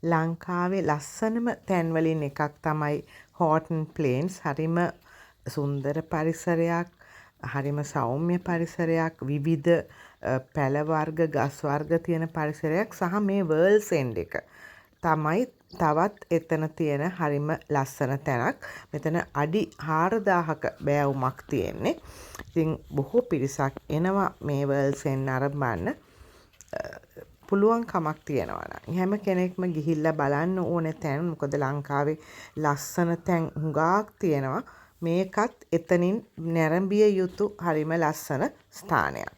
ලංකාවේ ලස්සනම තැන්වලින් එකක් තමයි හෝටන් ප්ලේන්ස්. හරිම සුන්දර පරිසරයක්, හරිම සෞම්‍ය පරිසරයක්, විවිධ පැල වර්ග ගස් වර්ග තියෙන පරිසරයක් සහ මේ වර්ල්ඩ්ස් එන්ඩ් එක තමයි තවත් එතන තියෙන හරිම ලස්සන තැනක්. මෙතන අඩි 4000ක බෑවුමක් තියෙන්නේ. ඉතින් බොහෝ පිරිසක් එනවා මේ වර්ල්ඩ්ස් එන්ඩ් නරඹන්න. පුළුවන් කමක් තියෙනවා නම් හැම කෙනෙක්ම ගිහිල්ලා බලන්න ඕනේ තැන්. මොකද ලංකාවේ ලස්සන තැන් හුඟක් තියෙනවා. මේකත් එතනින් නැරඹිය යුතු හරිම ලස්සන ස්ථානයක්.